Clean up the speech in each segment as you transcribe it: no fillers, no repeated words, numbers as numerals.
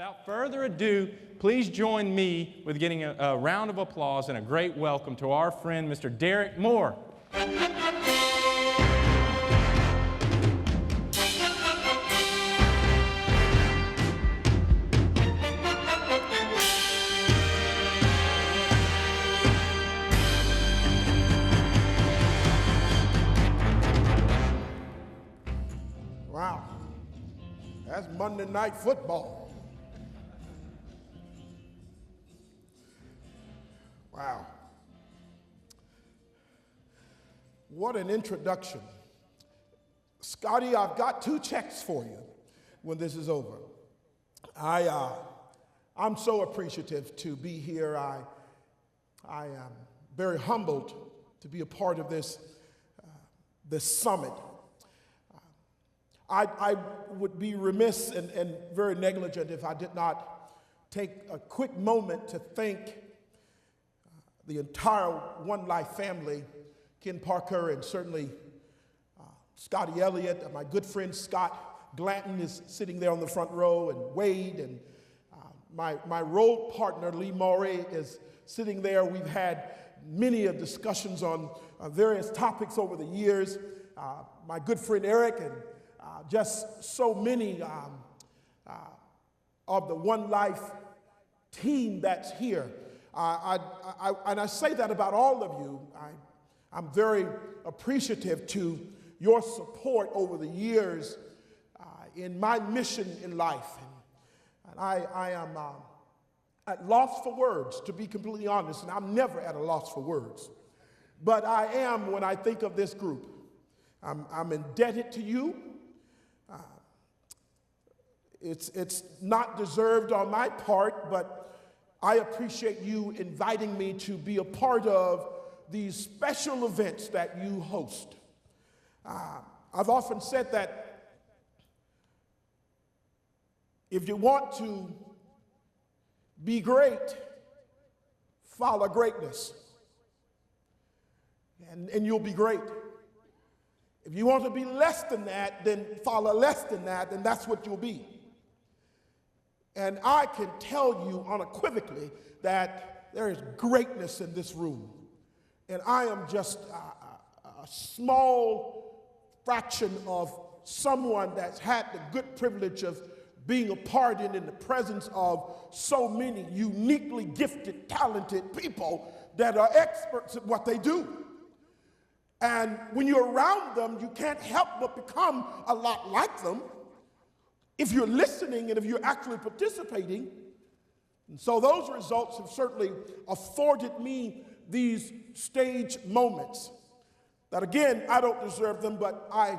Without further ado, please join me with getting a round of applause and a great welcome to our friend, Mr. Derrick Moore. Wow, that's Monday Night Football. Wow. What an introduction. Scotty, I've got 2 checks for you when this is over. I'm so appreciative to be here. I am very humbled to be a part of this summit. I would be remiss and very negligent if I did not take a quick moment to thank the entire One Life family, Ken Parker, and certainly Scotty Elliott. My good friend Scott Glanton is sitting there on the front row, and Wade, and my road partner Lee Morey is sitting there. We've had many of discussions on various topics over the years. My good friend Eric, and just so many of the One Life team that's here. And I say that about all of you. I'm very appreciative to your support over the years in my mission in life. And I am at loss for words, to be completely honest, and I'm never at a loss for words. But I am when I think of this group. I'm indebted to you. It's not deserved on my part, but I appreciate you inviting me to be a part of these special events that you host. I've often said that if you want to be great, follow greatness, and you'll be great. If you want to be less than that, then follow less than that, and that's what you'll be. And I can tell you unequivocally that there is greatness in this room. And I am just a small fraction of someone that's had the good privilege of being a part in the presence of so many uniquely gifted, talented people that are experts at what they do. And when you're around them, you can't help but become a lot like them if you're listening and if you're actually participating. And so those results have certainly afforded me these stage moments that, again, I don't deserve them, but I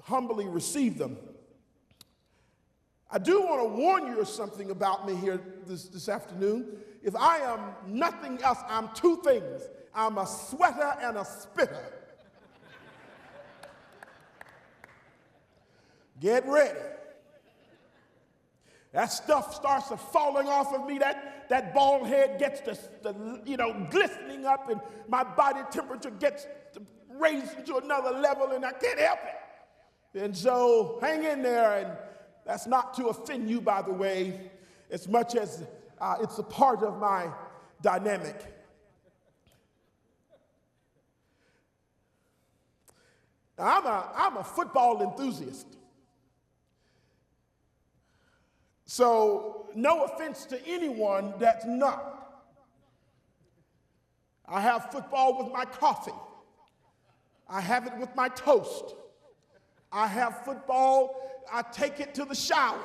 humbly receive them. I do want to warn you of something about me here this afternoon. If I am nothing else, I'm 2 things. I'm a sweater and a spitter. Get ready. That stuff starts falling off of me. That bald head gets glistening up, and my body temperature gets raised to another level, and I can't help it. And so hang in there, and that's not to offend you, by the way, as much as it's a part of my dynamic. Now, I'm a football enthusiast. So, no offense to anyone that's not. I have football with my coffee. I have it with my toast. I have football, I take it to the shower.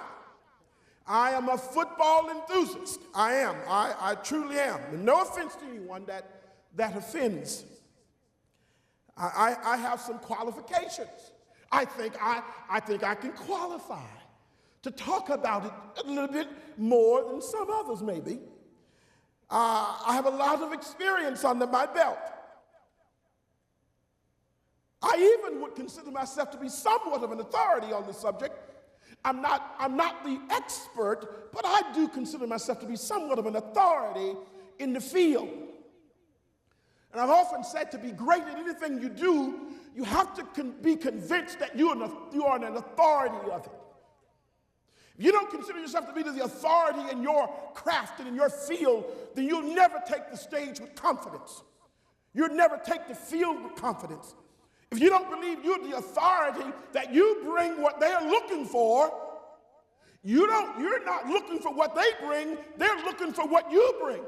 I am a football enthusiast. I am. I truly am. And no offense to anyone that offends. I have some qualifications. I think I can qualify to talk about it a little bit more than some others maybe. I have a lot of experience under my belt. I even would consider myself to be somewhat of an authority on the subject. I'm not the expert, but I do consider myself to be somewhat of an authority in the field. And I've often said to be great at anything you do, you have to be convinced that you are an authority of it. If you don't consider yourself to be the authority in your craft and in your field, then you'll never take the stage with confidence. You'll never take the field with confidence. If you don't believe you're the authority, that you bring what they're looking for, you're not looking for what they bring, they're looking for what you bring.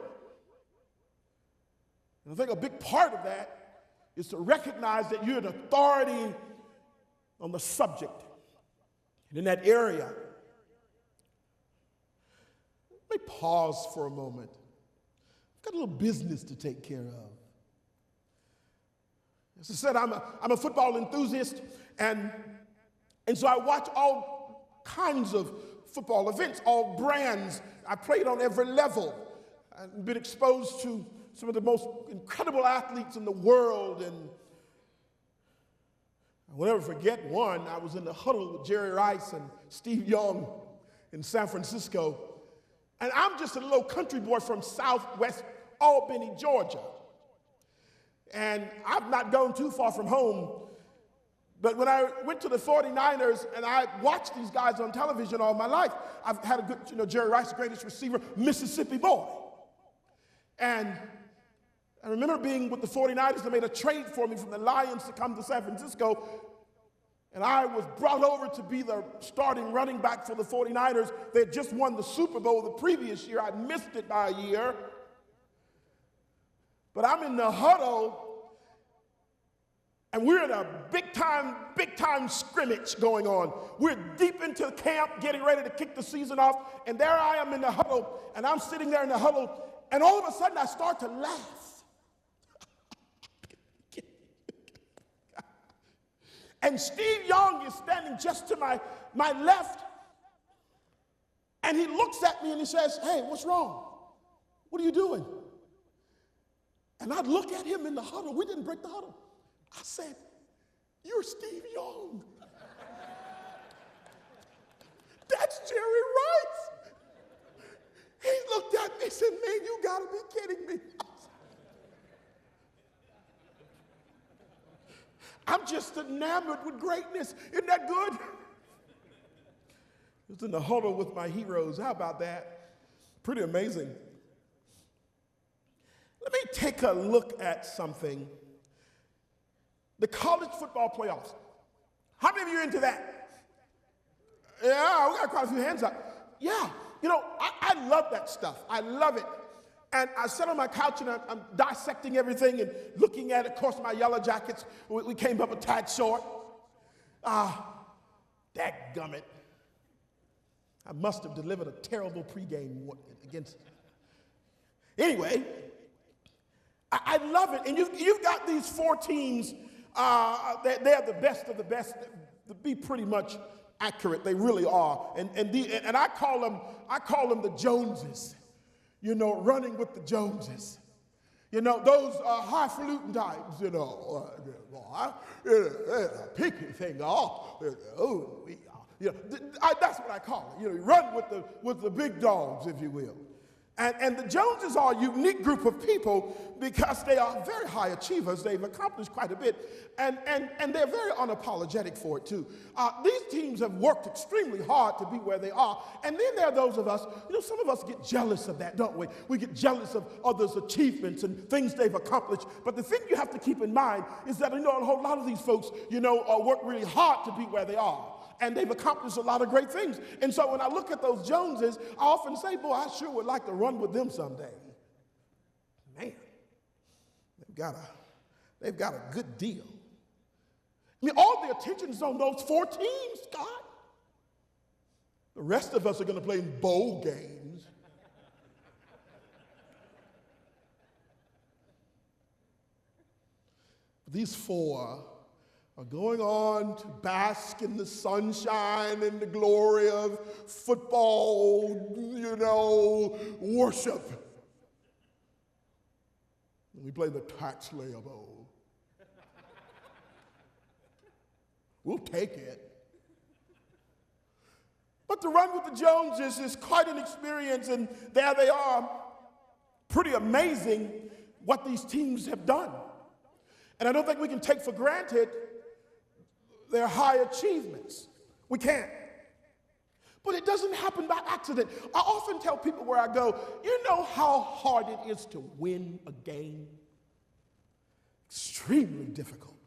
And I think a big part of that is to recognize that you're an authority on the subject and in that area. Let me pause for a moment. I've got a little business to take care of. As I said, I'm a football enthusiast, and so I watch all kinds of football events, all brands. I played on every level. I've been exposed to some of the most incredible athletes in the world, and I will never forget one. I was in the huddle with Jerry Rice and Steve Young in San Francisco, and I'm just a little country boy from southwest Albany, Georgia. And I've not gone too far from home, but when I went to the 49ers and I watched these guys on television all my life, I've had a good, Jerry Rice, the greatest receiver, Mississippi boy. And I remember being with the 49ers. They made a trade for me from the Lions to come to San Francisco, and I was brought over to be the starting running back for the 49ers. They had just won the Super Bowl the previous year. I missed it by a year. But I'm in the huddle, and we're in a big time scrimmage going on. We're deep into camp, getting ready to kick the season off, and there I am in the huddle, and I'm sitting there in the huddle, and all of a sudden I start to laugh. And Steve Young is standing just to my left, and he looks at me and he says, "Hey, what's wrong? What are you doing?" And I'd look at him in the huddle. We didn't break the huddle. I said, "You're Steve Young." That's Jerry Rice. He looked at me and said, "Man, you gotta be kidding me." I'm just enamored with greatness. Isn't that good? I was in the huddle with my heroes. How about that? Pretty amazing. Let me take a look at something. The college football playoffs. How many of you are into that? Yeah, we got quite a few hands up. Yeah, I love that stuff. I love it. And I sat on my couch and I'm dissecting everything and looking at it. Of course, my yellow jackets, we came up a tad short. Dadgummit. I must have delivered a terrible pregame against. Anyway, I love it. And you've got these four teams, they're the best of the best, to be pretty much accurate. They really are. And I call them the Joneses. Running with the Joneses. Those highfalutin types, picky thing. That's what I call it. Run with the big dogs, if you will. And the Joneses are a unique group of people because they are very high achievers. They've accomplished quite a bit, and they're very unapologetic for it, too. These teams have worked extremely hard to be where they are, and then there are those of us, some of us get jealous of that, don't we? We get jealous of others' achievements and things they've accomplished, but the thing you have to keep in mind is that, a whole lot of these folks, work really hard to be where they are. And they've accomplished a lot of great things. And so when I look at those Joneses, I often say, boy, I sure would like to run with them someday. Man, they've got a good deal. All the attention's on those four teams, God. The rest of us are going to play in bowl games. These four are going on to bask in the sunshine and the glory of football, worship. And we play the tax layer bowl. We'll take it. But to run with the Joneses is quite an experience, and there they are. Pretty amazing what these teams have done. And I don't think we can take for granted their high achievements. We can't. But it doesn't happen by accident. I often tell people where I go, you know how hard it is to win a game? Extremely difficult.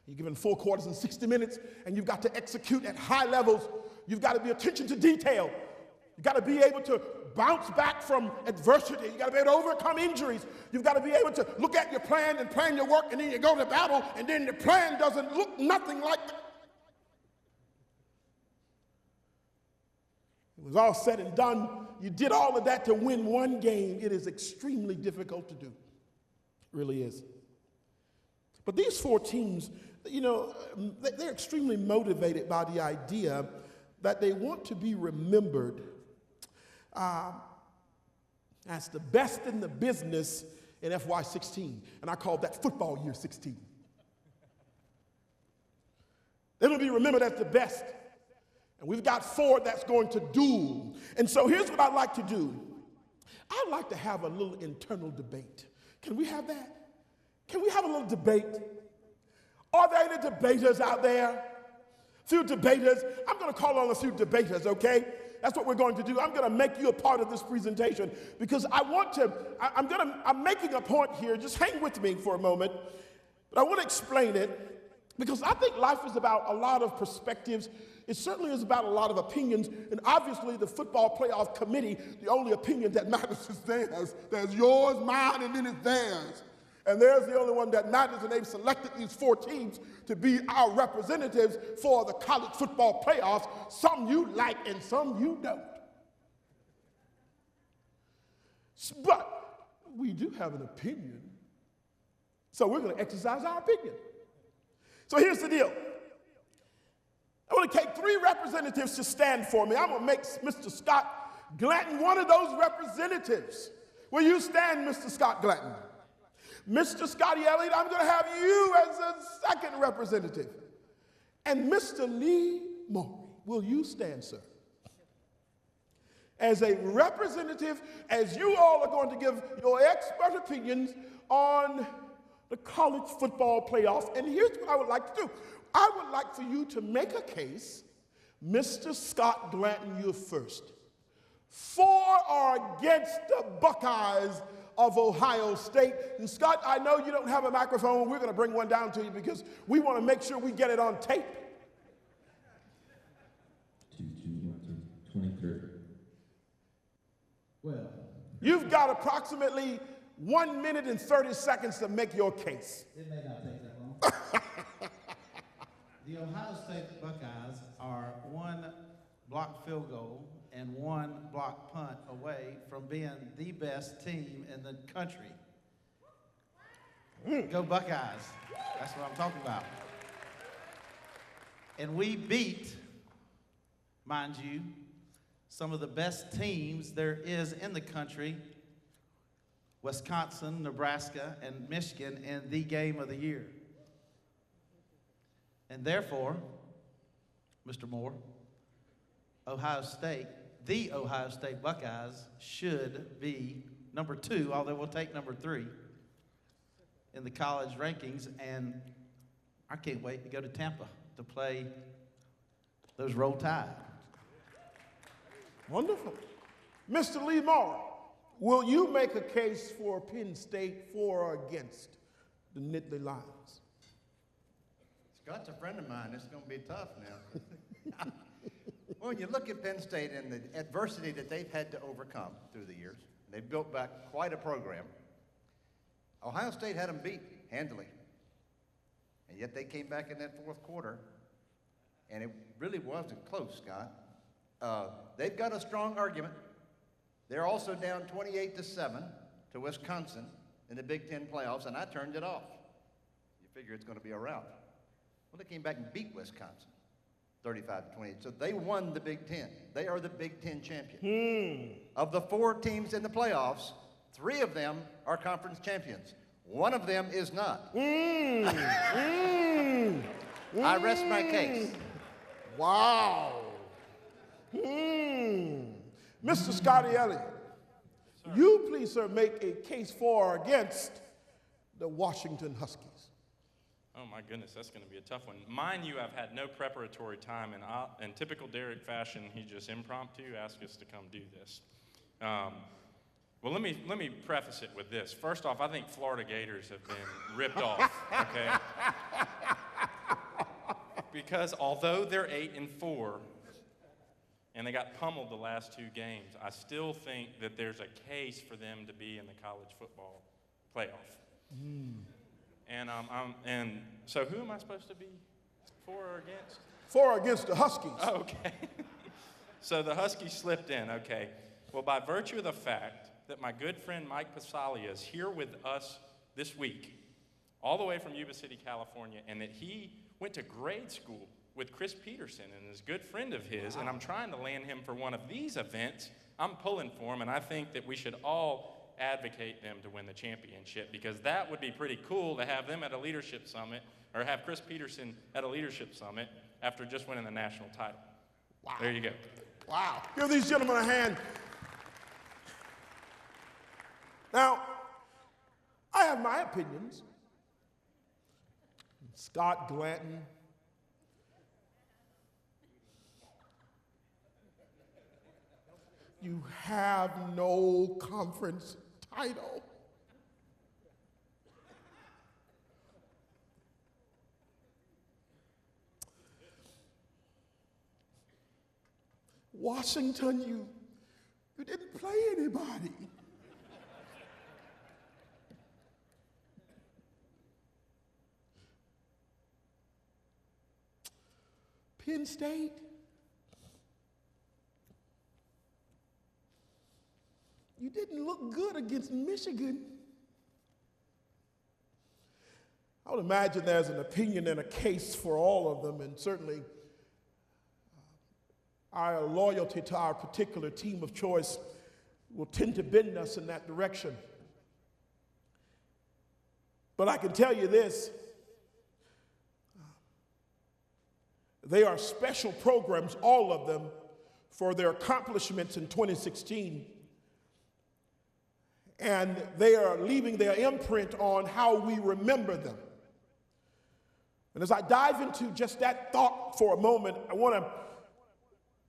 You're given 4 quarters and 60 minutes, and you've got to execute at high levels. You've got to be attention to detail. You've got to be able to bounce back from adversity. You've got to be able to overcome injuries. You've got to be able to look at your plan and plan your work, and then you go to battle, and then the plan doesn't look nothing like that. It was all said and done. You did all of that to win one game. It is extremely difficult to do. It really is. But these 4 teams, you know, they're extremely motivated by the idea that they want to be remembered as the best in the business in FY16. And I call that football year 16. They're going to be remembered as the best. And we've got 4 that's going to duel. And so here's what I'd like to do. I'd like to have a little internal debate. Can we have that? Can we have a little debate? Are there any debaters out there? A few debaters. I'm going to call on a few debaters, okay? That's what we're going to do. I'm going to make you a part of this presentation because I'm making a point here. Just hang with me for a moment. But I want to explain it because I think life is about a lot of perspectives. It certainly is about a lot of opinions. And obviously, the football playoff committee, the only opinion that matters is theirs. There's yours, mine, and then it's theirs. And there's the only one that matters, and they've selected these 4 teams to be our representatives for the college football playoffs. Some you like and some you don't. But we do have an opinion, so we're going to exercise our opinion. So here's the deal. I want to take 3 representatives to stand for me. I'm going to make Mr. Scott Glanton one of those representatives. Will you stand, Mr. Scott Glanton? Mr. Scotty Elliott, I'm going to have you as a second representative. And Mr. Lee Moore, will you stand, sir? As a representative, as you all are going to give your expert opinions on the college football playoffs. And here's what I would like to do. I would like for you to make a case, Mr. Scott Glanton, you're first, for or against the Buckeyes of Ohio State. And Scott, I know you don't have a microphone. We're going to bring one down to you because we want to make sure we get it on tape. 23. Well, you've got approximately 1 minute and 30 seconds to make your case. It may not take that long. The Ohio State Buckeyes are 1 blocked field goal and 1 blocked punt away from being the best team in the country. Go Buckeyes. That's what I'm talking about. And we beat, mind you, some of the best teams there is in the country, Wisconsin, Nebraska, and Michigan, in the game of the year. And therefore, Mr. Moore, Ohio State, the Ohio State Buckeyes should be number 2, although we'll take number 3 in the college rankings. And I can't wait to go to Tampa to play those Roll Tide. Wonderful. Mr. Lee Moore, will you make a case for Penn State for or against the Nittany Lions? Scott's a friend of mine. It's going to be tough now. Well, when you look at Penn State and the adversity that they've had to overcome through the years, they've built back quite a program. Ohio State had them beat handily. And yet they came back in that 4th quarter, and it really wasn't close, Scott. They've got a strong argument. They're also down 28-7 to Wisconsin in the Big Ten playoffs, and I turned it off. You figure it's going to be a rout. Well, they came back and beat Wisconsin, 35-28. So they won the Big Ten. They are the Big Ten champion. Of the 4 teams in the playoffs, 3 of them are conference champions. 1 of them is not. I rest my case. Wow. Mr. Scotty Elliott, you please, sir, make a case for or against the Washington Huskies. Oh my goodness, that's going to be a tough one. Mind you, I've had no preparatory time, and in typical Derrick fashion, he just impromptu asked us to come do this. Well, let me preface it with this. First off, I think Florida Gators have been ripped off, okay? Because although they're 8-4, and they got pummeled the last 2 games, I still think that there's a case for them to be in the college football playoff. And so who am I supposed to be for or against? For against the Huskies. Oh, okay. So the Huskies slipped in, okay. Well, by virtue of the fact that my good friend Mike Pasalia is here with us this week, all the way from Yuba City, California, and that he went to grade school with Chris Peterson and is a good friend of his, and I'm trying to land him for one of these events, I'm pulling for him, and I think that we should all advocate them to win the championship, because that would be pretty cool to have them at a leadership summit, or have Chris Peterson at a leadership summit after just winning the national title. Wow. There you go. Wow. Give these gentlemen a hand. Now, I have my opinions. Scott Glanton. You have no conference title. Washington, you didn't play anybody. Penn State, you didn't look good against Michigan. I would imagine there's an opinion and a case for all of them, and certainly our loyalty to our particular team of choice will tend to bend us in that direction. But I can tell you this, they are special programs, all of them, for their accomplishments in 2016. And they are leaving their imprint on how we remember them. And as I dive into just that thought for a moment, I want to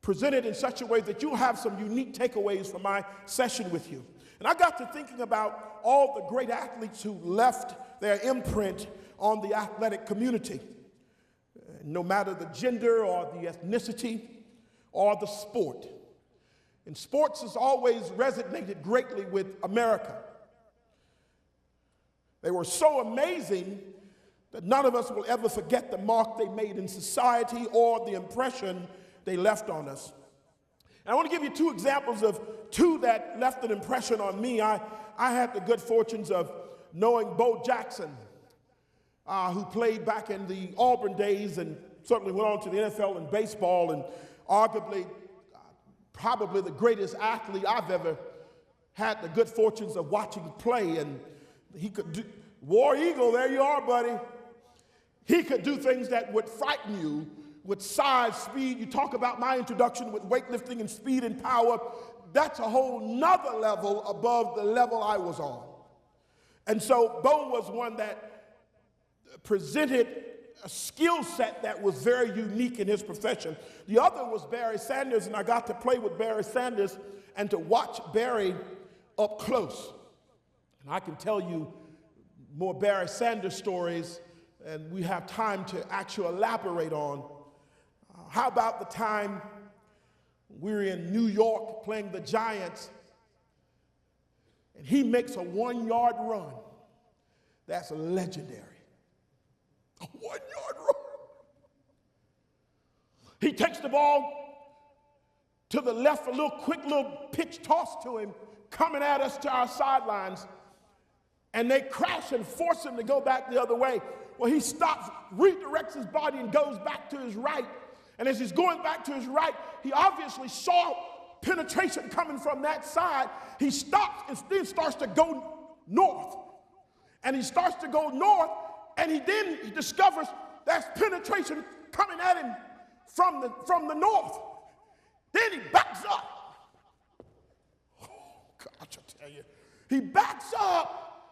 present it in such a way that you'll have some unique takeaways from my session with you. And I got to thinking about all the great athletes who left their imprint on the athletic community. No matter the gender or the ethnicity or the sport. And sports has always resonated greatly with America. They were so amazing that none of us will ever forget the mark they made in society or the impression they left on us. And I want to give you 2 examples of 2 that left an impression on me. I had the good fortunes of knowing Bo Jackson, who played back in the Auburn days and certainly went on to the NFL and baseball, and arguably probably the greatest athlete I've ever had the good fortunes of watching play. And he could do, War Eagle, there you are, buddy. He could do things that would frighten you with size, speed. You talk about my introduction with weightlifting and speed and power. That's a whole nother level above the level I was on. And so Bo was one that presented a skill set that was very unique in his profession. The other was Barry Sanders, and I got to play with Barry Sanders and to watch Barry up close. And I can tell you more Barry Sanders stories, and we have time to actually elaborate on. How about the time we were in New York playing the Giants, and he makes a 1-yard run that's legendary. A 1-yard run. He takes the ball to the left, a little quick little pitch toss to him, coming at us to our sidelines, and they crash and force him to go back the other way. Well, he stops, redirects his body, and goes back to his right. And as he's going back to his right, he obviously saw penetration coming from that side. He stops and then starts to go north. And he starts to go north, and he discovers there's penetration coming at him from the north. Then he backs up. Oh, gosh, I tell you. He backs up,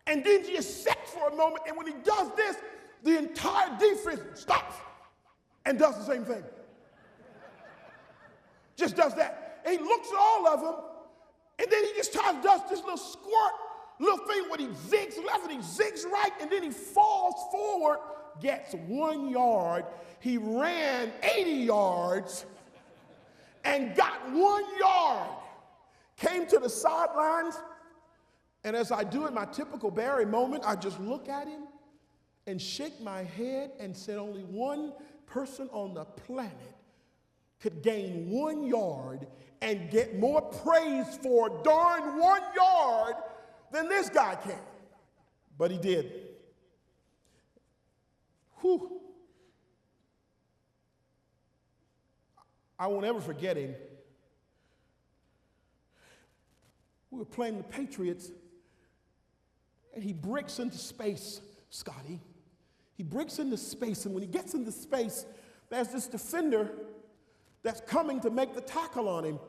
and then he just sits for a moment, and when he does this, the entire defense stops and does the same thing. Just does that. And he looks at all of them, and then he just does this little squirt, little thing where he zigs left and he zigs right, and then he falls forward, gets 1 yard. He ran 80 yards and got 1 yard. Came to the sidelines, and as I do in my typical Barry moment, I just look at him and shake my head and said, only one person on the planet could gain 1 yard and get more praise for darn 1 yard than this guy can. But he did. Whew. I won't ever forget him. We were playing the Patriots, and he breaks into space, Scotty. He breaks into space, and when he gets into space, there's this defender that's coming to make the tackle on him.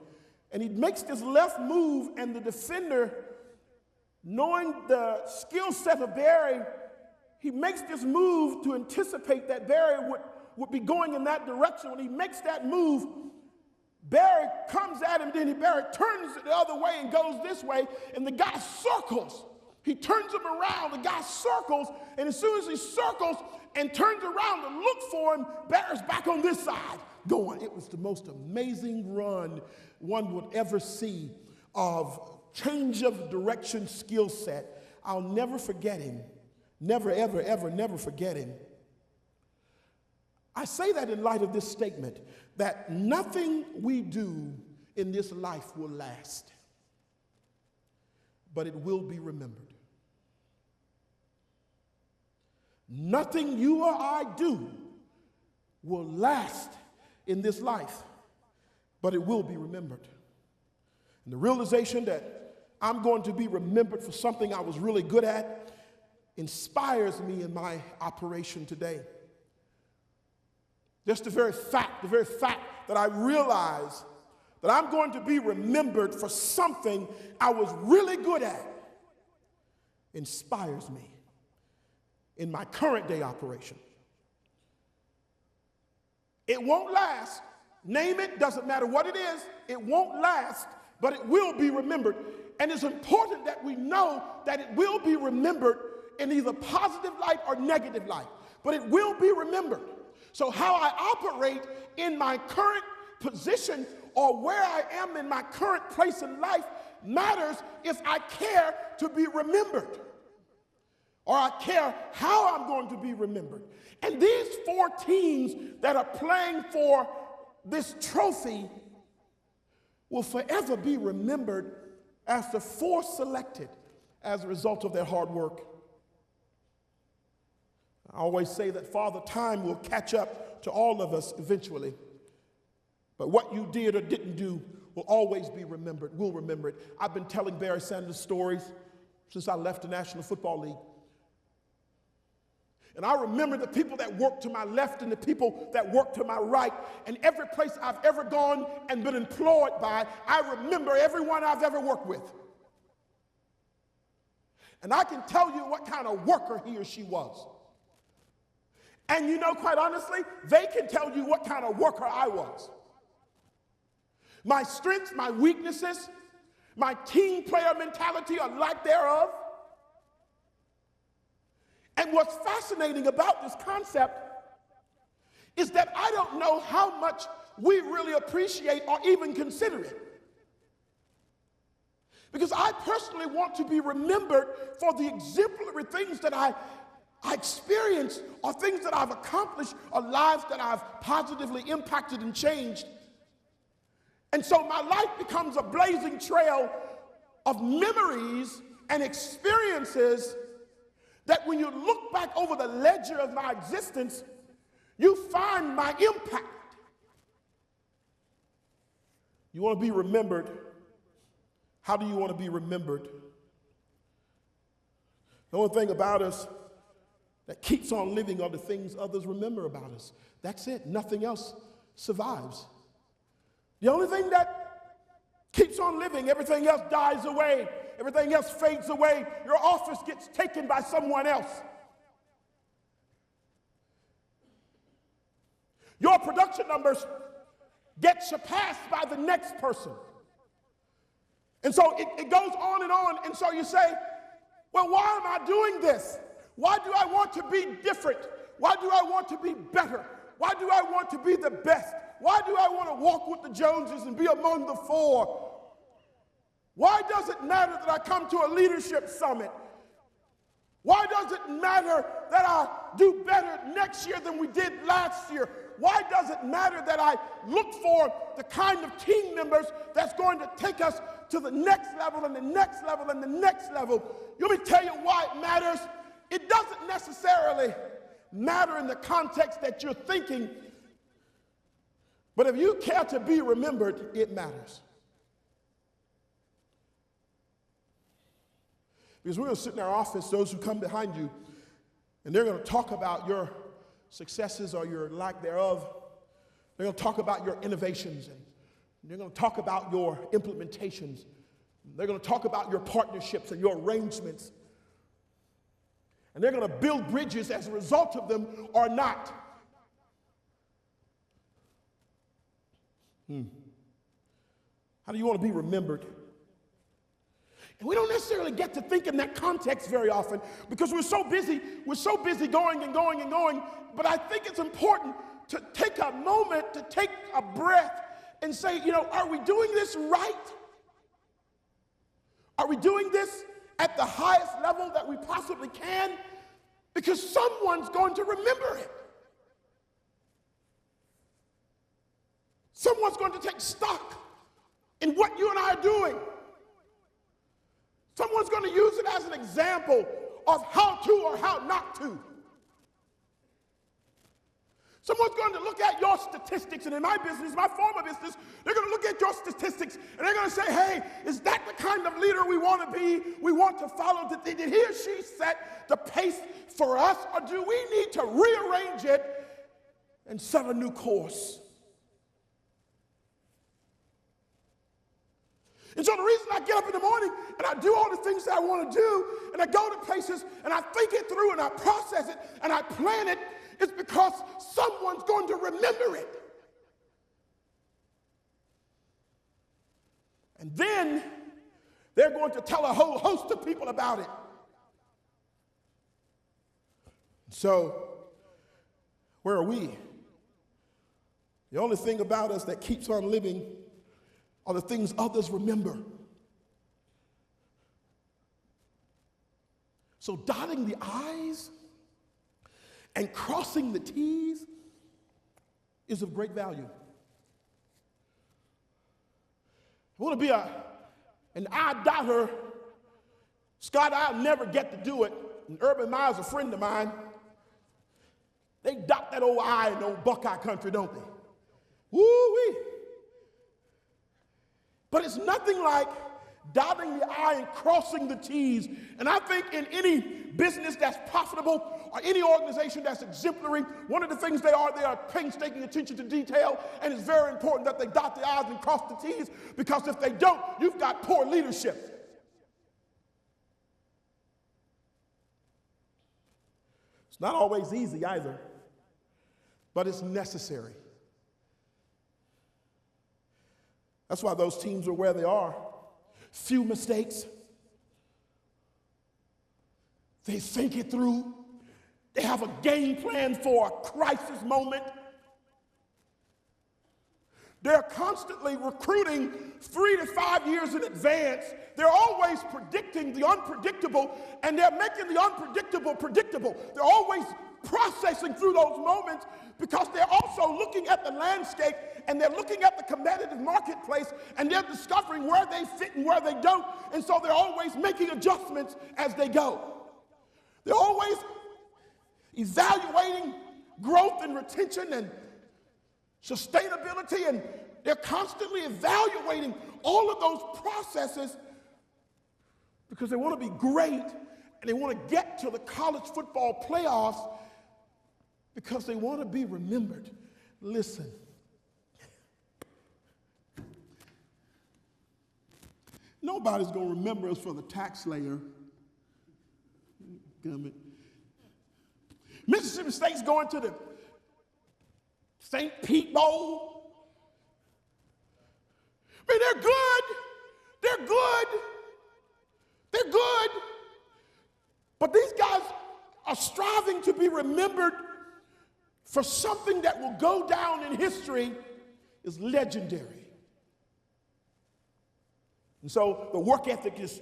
And he makes this left move, and the defender, knowing the skill set of Barry, he makes this move to anticipate that Barry would be going in that direction. When he makes that move, Barry comes at him, then Barry turns the other way and goes this way, and the guy circles. He turns him around, the guy circles, and as soon as he circles and turns around to look for him, Barry's back on this side going. It was the most amazing run one would ever see of change of direction skill set. I'll never forget him. Never, ever, ever, never forget him. I say that in light of this statement, that nothing we do in this life will last, but it will be remembered. Nothing you or I do will last in this life, but it will be remembered. And the realization that I'm going to be remembered for something I was really good at inspires me in my operation today. Just the very fact that I realize that I'm going to be remembered for something I was really good at inspires me in my current day operation. It won't last. Name it, doesn't matter what it is, it won't last, but it will be remembered. And it's important that we know that it will be remembered in either positive light or negative light, but it will be remembered. So how I operate in my current position or where I am in my current place in life matters if I care to be remembered or I care how I'm going to be remembered. And these 4 teams that are playing for this trophy will forever be remembered as the 4 selected as a result of their hard work. I always say that Father Time will catch up to all of us eventually. But what you did or didn't do will always be remembered. We'll remember it. I've been telling Barry Sanders stories since I left the National Football League. And I remember the people that worked to my left and the people that worked to my right. And every place I've ever gone and been employed by, I remember everyone I've ever worked with. And I can tell you what kind of worker he or she was. And you know, quite honestly, they can tell you what kind of worker I was. My strengths, my weaknesses, my team player mentality or lack thereof. And what's fascinating about this concept is that I don't know how much we really appreciate or even consider it. Because I personally want to be remembered for the exemplary things that I experienced or things that I've accomplished or lives that I've positively impacted and changed. And so my life becomes a blazing trail of memories and experiences that when you look back over the ledger of my existence, you find my impact. You want to be remembered. How do you want to be remembered? The only thing about us that keeps on living are the things others remember about us. That's it. Nothing else survives. The only thing that keeps on living, everything else dies away. Everything else fades away. Your office gets taken by someone else. Your production numbers get surpassed by the next person. And so it goes on and on. And so you say, well, why am I doing this? Why do I want to be different? Why do I want to be better? Why do I want to be the best? Why do I want to walk with the Joneses and be among the four? Why does it matter that I come to a leadership summit? Why does it matter that I do better next year than we did last year? Why does it matter that I look for the kind of team members that's going to take us to the next level and the next level and the next level? Let me tell you why it matters. It doesn't necessarily matter in the context that you're thinking, but if you care to be remembered, it matters. Because we're going to sit in our office, those who come behind you, and they're going to talk about your successes or your lack thereof. They're going to talk about your innovations, and they're going to talk about your implementations. They're going to talk about your partnerships and your arrangements. And they're going to build bridges as a result of them or not. How do you want to be remembered? And we don't necessarily get to think in that context very often because we're so busy going and going and going. But I think it's important to take a moment, to take a breath and say, are we doing this right? Are we doing this at the highest level that we possibly can? Because someone's going to remember it. Someone's going to take stock in what you and I are doing. Someone's going to use it as an example of how to or how not to. Someone's going to look at your statistics, and in my business, my former business, they're going to look at your statistics, and they're going to say, hey, is that the kind of leader we want to be, we want to follow? Did he or she set the pace for us, or do we need to rearrange it and set a new course? And so the reason I get up in the morning and I do all the things that I want to do, and I go to places and I think it through and I process it and I plan it, is because someone's going to remember it. And then they're going to tell a whole host of people about it. So, where are we? The only thing about us that keeps on living are the things others remember. So dotting the I's and crossing the T's is of great value. I want to be an I dotter. Scott, I'll never get to do it. And Urban Meyer's a friend of mine. They dot that old I in old Buckeye country, don't they? Woo-wee. But it's nothing like dotting the I and crossing the T's. And I think in any business that's profitable or any organization that's exemplary, one of the things they are painstaking attention to detail, and it's very important that they dot the I's and cross the T's, because if they don't, you've got poor leadership. It's not always easy either, but it's necessary. That's why those teams are where they are. Few mistakes. They think it through. They have a game plan for a crisis moment. They're constantly recruiting 3 to 5 years in advance. They're always predicting the unpredictable, and they're making the unpredictable predictable. They're always processing through those moments because they're also looking at the landscape, and they're looking at the competitive marketplace, and they're discovering where they fit and where they don't, and so they're always making adjustments as they go. They're always evaluating growth and retention and sustainability, and they're constantly evaluating all of those processes because they want to be great, and they want to get to the college football playoffs because they want to be remembered. Listen. Nobody's going to remember us for the tax slayer. Mississippi State's going to the St. Pete Bowl. I mean, they're good. They're good. They're good. But these guys are striving to be remembered for something that will go down in history as legendary. And so the work ethic is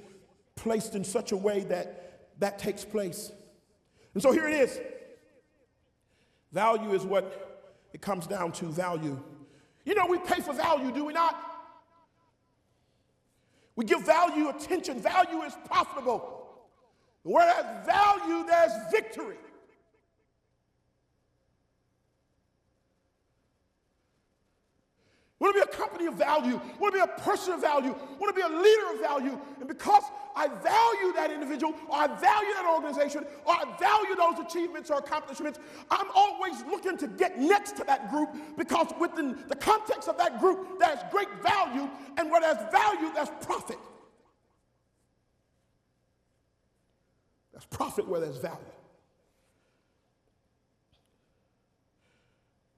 placed in such a way that that takes place. And so here it is. Value is what it comes down to, value. You know, we pay for value, do we not? We give value attention. Value is profitable. Whereas value, there's victory. We want to be a company of value. We want to be a person of value. We want to be a leader of value. And because I value that individual, or I value that organization, or I value those achievements or accomplishments, I'm always looking to get next to that group, because within the context of that group, there's great value, and where there's value, there's profit. There's profit where there's value.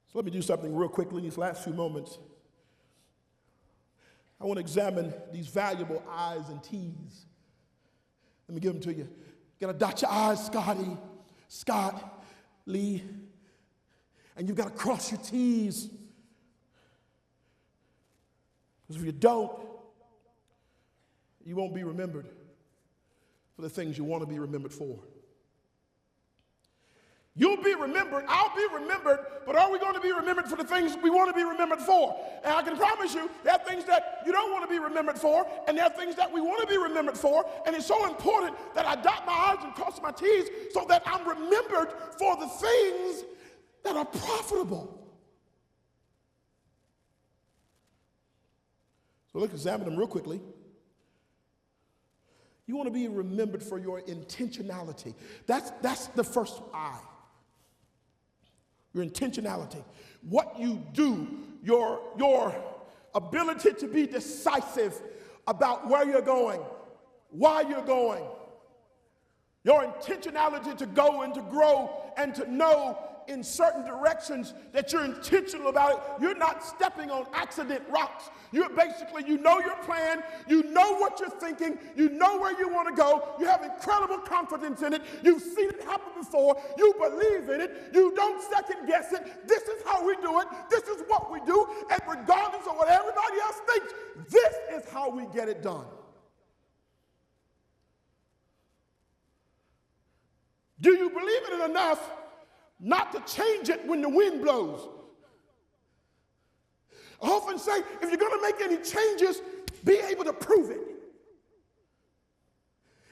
So let me do something real quickly in these last few moments. I want to examine these valuable I's and T's. Let me give them to you. You got to dot your I's, Scotty, Scott, Lee, and you've got to cross your T's. Because if you don't, you won't be remembered for the things you want to be remembered for. You'll be remembered, I'll be remembered, but are we going to be remembered for the things we want to be remembered for? And I can promise you, there are things that you don't want to be remembered for, and there are things that we want to be remembered for, and it's so important that I dot my I's and cross my T's so that I'm remembered for the things that are profitable. So let's examine them real quickly. You want to be remembered for your intentionality. That's the first I. Your intentionality. What you do, your ability to be decisive about where you're going, why you're going. Your intentionality to go and to grow and to know in certain directions that you're intentional about it. You're not stepping on accident rocks. You're basically, you know your plan, you know what you're thinking, you know where you want to go, you have incredible confidence in it, you've seen it happen before, you believe in it, you don't second guess it, this is how we do it, this is what we do, and regardless of what everybody else thinks, this is how we get it done. Do you believe in it enough not to change it when the wind blows? I often say, if you're going to make any changes, be able to prove it.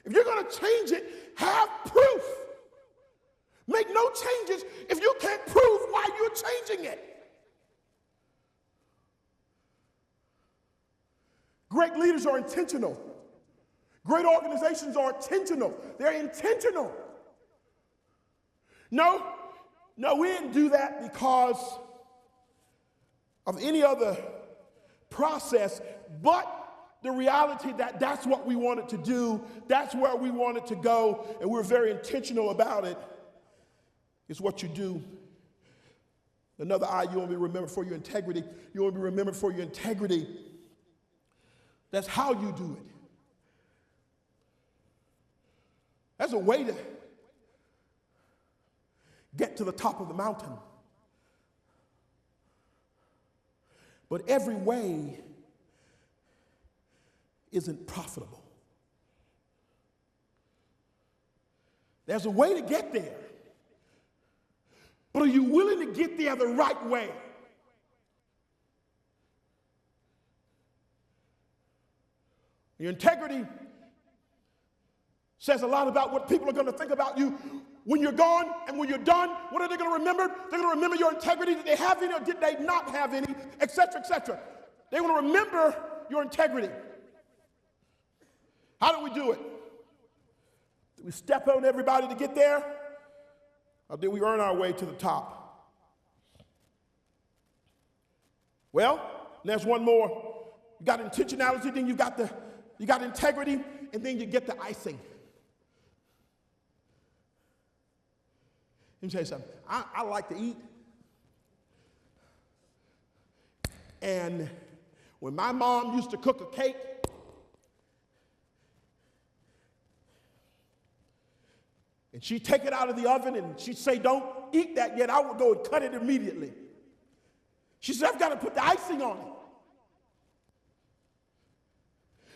If you're going to change it, have proof. Make no changes if you can't prove why you're changing it. Great leaders are intentional. Great organizations are intentional. They're intentional. No, we didn't do that because of any other process, but the reality that that's what we wanted to do, that's where we wanted to go, and we're very intentional about it, is what you do. Another I, you want to be remembered for your integrity. You want to be remembered for your integrity. That's how you do it. There's a way to get to the top of the mountain. But every way isn't profitable. There's a way to get there. But are you willing to get there the right way? Your integrity says a lot about what people are going to think about you when you're gone and when you're done. What are they going to remember? They're going to remember your integrity. Did they have any or did they not have any, etc., etc. They want to remember your integrity. How do we do it? Do we step on everybody to get there? Or did we earn our way to the top? Well, there's one more. You got intentionality, then you got integrity, and then you get the icing. Let me tell you something. I like to eat. And when my mom used to cook a cake, and she'd take it out of the oven and she'd say, don't eat that yet, I would go and cut it immediately. She said, I've got to put the icing on it.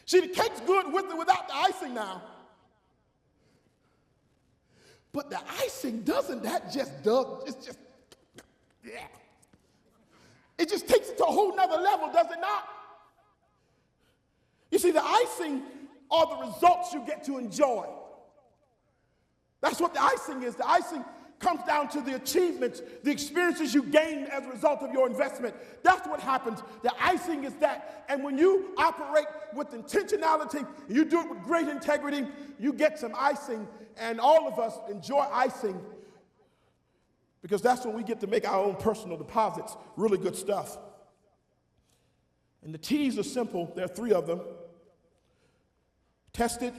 See, the cake's good with or without the icing now. But the icing doesn't, it's just, yeah. It just takes it to a whole nother level, does it not? You see, the icing are the results you get to enjoy. That's what the icing is. The icing comes down to the achievements, the experiences you gain as a result of your investment. That's what happens. The icing is that. And when you operate with intentionality, you do it with great integrity, you get some icing, and all of us enjoy icing because that's when we get to make our own personal deposits. Really good stuff. And the T's are simple. There are 3 of them. Tested,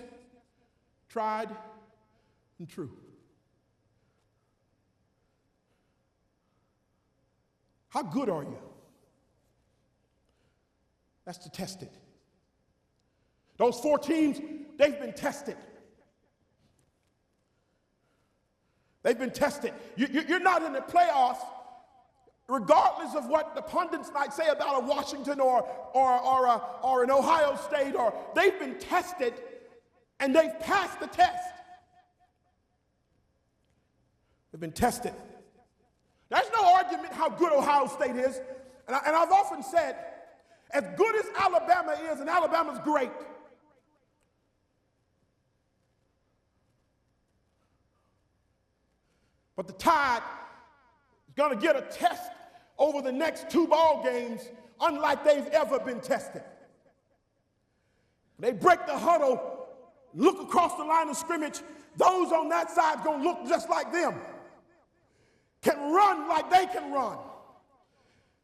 tried, and true. How good are you? That's to test it. Those 4 teams, they've been tested. They've been tested. You're not in the playoffs, regardless of what the pundits might say about a Washington or an Ohio State, or they've been tested and they've passed the test. They've been tested. There's no argument how good Ohio State is. And I've often said, as good as Alabama is, and Alabama's great, but the Tide is going to get a test over the next 2 ball games unlike they've ever been tested. They break the huddle, look across the line of scrimmage, those on that side are going to look just like them. Can run like they can run.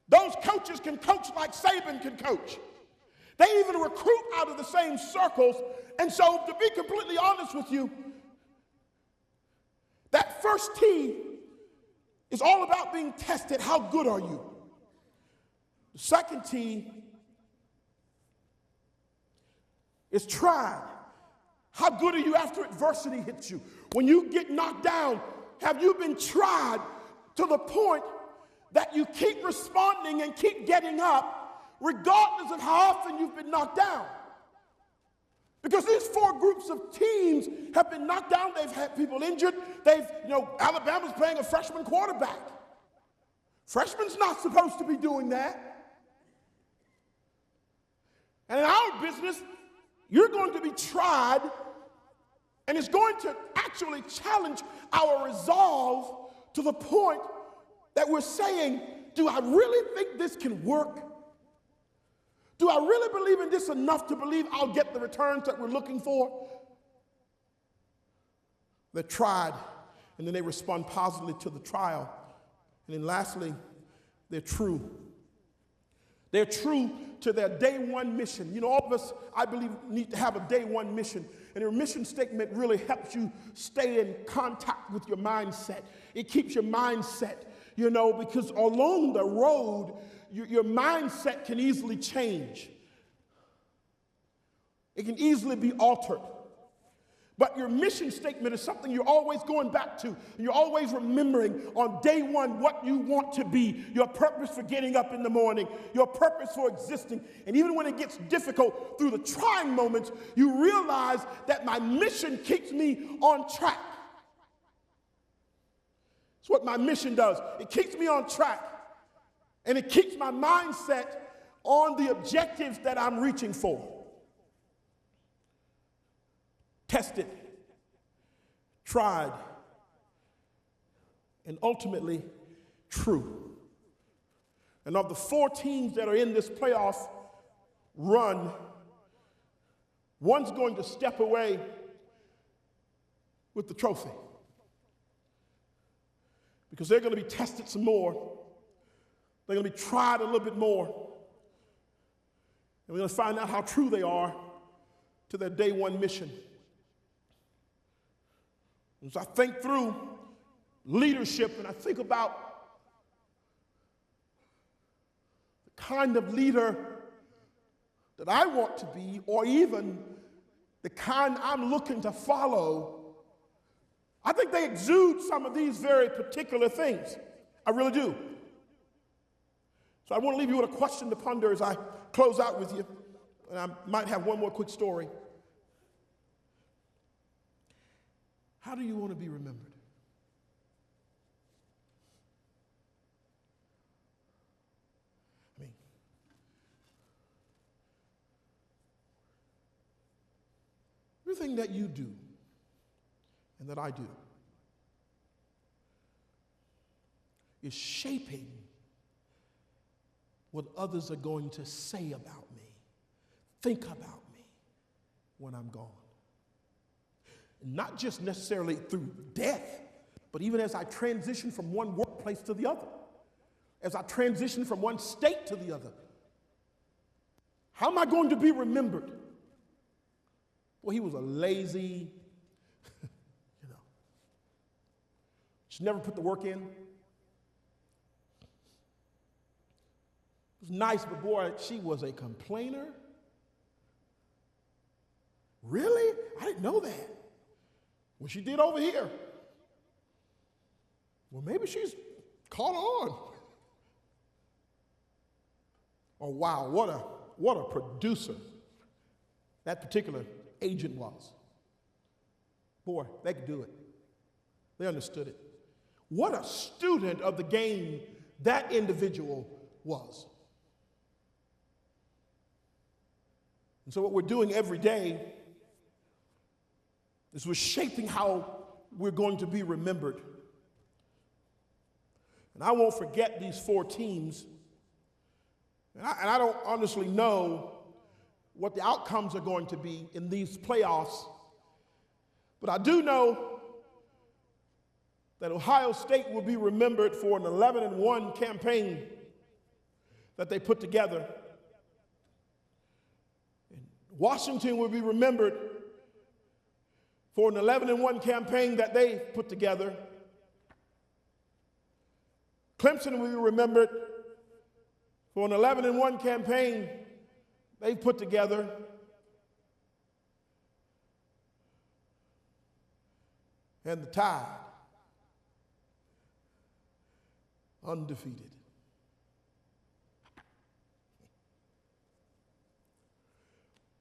Those coaches can coach like Saban can coach. They even recruit out of the same circles. And so, to be completely honest with you, that first T is all about being tested. How good are you? The second T is tried. How good are you after adversity hits you? When you get knocked down, have you been tried to the point that you keep responding and keep getting up regardless of how often you've been knocked down? Because these 4 groups of teams have been knocked down. They've had people injured. Alabama's playing a freshman quarterback. Freshman's not supposed to be doing that. And in our business, you're going to be tried, and it's going to actually challenge our resolve to the point that we're saying, do I really think this can work? Do I really believe in this enough to believe I'll get the returns that we're looking for? They're tried, and then they respond positively to the trial. And then lastly, they're true. They're true to their day 1 mission. You know, all of us, I believe, need to have a day 1 mission. And your mission statement really helps you stay in contact with your mindset. It keeps your mindset, because along the road, your mindset can easily change. It can easily be altered. But your mission statement is something you're always going back to. You're always remembering on day 1 what you want to be, your purpose for getting up in the morning, your purpose for existing. And even when it gets difficult through the trying moments, you realize that my mission keeps me on track. It's what my mission does. It keeps me on track. And it keeps my mindset on the objectives that I'm reaching for. Tested, tried, and ultimately true. And of the 4 teams that are in this playoff run, one's going to step away with the trophy because they're going to be tested some more. They're going to be tried a little bit more. And we're going to find out how true they are to their day 1 mission. As I think through leadership and I think about the kind of leader that I want to be, or even the kind I'm looking to follow, I think they exude some of these very particular things. I really do. So I want to leave you with a question to ponder as I close out with you, and I might have one more quick story. How do you want to be remembered? I mean, everything that you do and that I do is shaping what others are going to say about me, think about me when I'm gone. Not just necessarily through death, but even as I transition from one workplace to the other, as I transition from one state to the other. How am I going to be remembered? Well, he was a lazy, just never put the work in. It was nice, but boy, she was a complainer. Really? I didn't know that. Well, she did over here. Well, maybe she's caught on. Oh, wow, what a producer that particular agent was. Boy, they could do it. They understood it. What a student of the game that individual was. And so what we're doing every day is we're shaping how we're going to be remembered. And I won't forget these 4 teams. And I don't honestly know what the outcomes are going to be in these playoffs. But I do know that Ohio State will be remembered for an 11-1 campaign that they put together. And Washington will be remembered for an 11-1 campaign that they put together. Clemson will be remembered for an 11-1 campaign they put together. And the Tide, undefeated.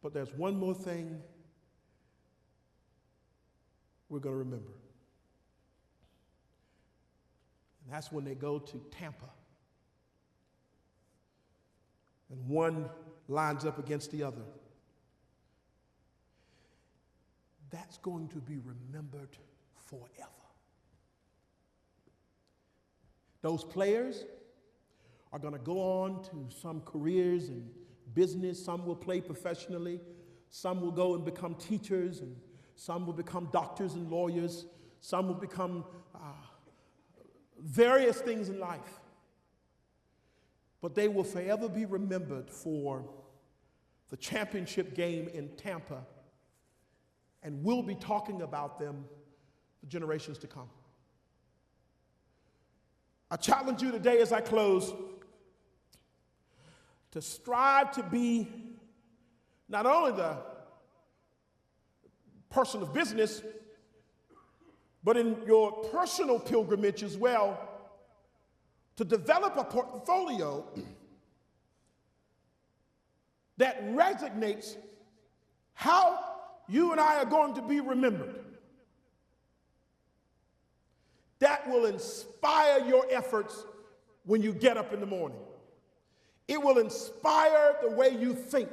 But there's one more thing we're going to remember. And that's when they go to Tampa. And one lines up against the other. That's going to be remembered forever. Those players are going to go on to some careers in business. Some will play professionally. Some will go and become teachers, and some will become doctors and lawyers. Some will become various things in life. But they will forever be remembered for the championship game in Tampa, and we'll be talking about them for generations to come. I challenge you today as I close to strive to be not only the person of business, but in your personal pilgrimage as well, to develop a portfolio that resonates how you and I are going to be remembered. That will inspire your efforts when you get up in the morning. It will inspire the way you think.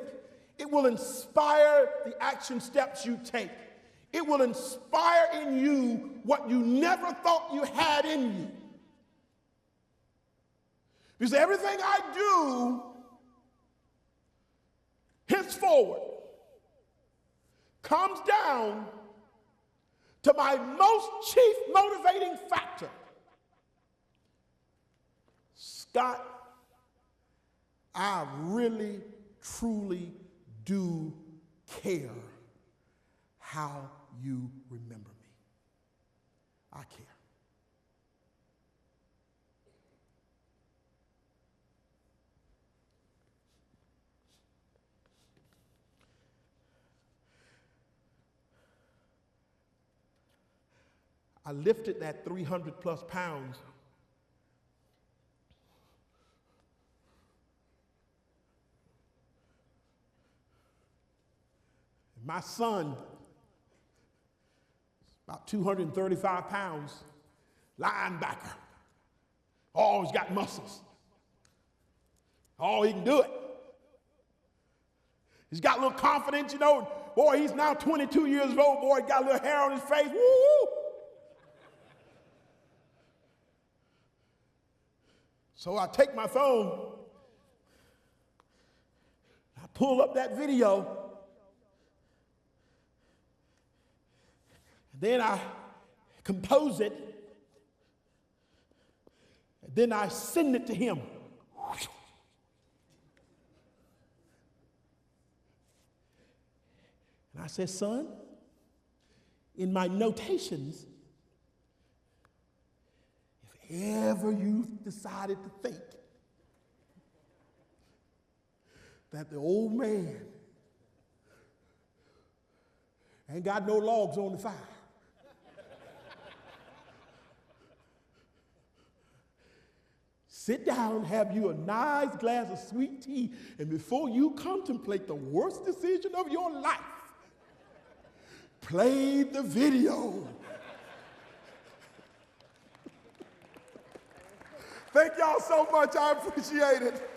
It will inspire the action steps you take. It will inspire in you what you never thought you had in you. Because everything I do henceforward comes down to my most chief motivating factor. Scott, I really, truly do care how you remember me. I care. I lifted that 300 plus pounds. My son, about 235 pounds, linebacker, always got muscles. Oh, he can do it. He's got a little confidence, you know. Boy, he's now 22 years old. Boy, he got a little hair on his face. Woo! So I take my phone, I pull up that video, then I compose it, and then I send it to him. And I said, son, in my notations, if ever you decided to think that the old man ain't got no logs on the fire, sit down, have you a nice glass of sweet tea, and before you contemplate the worst decision of your life, play the video. Thank y'all so much. I appreciate it.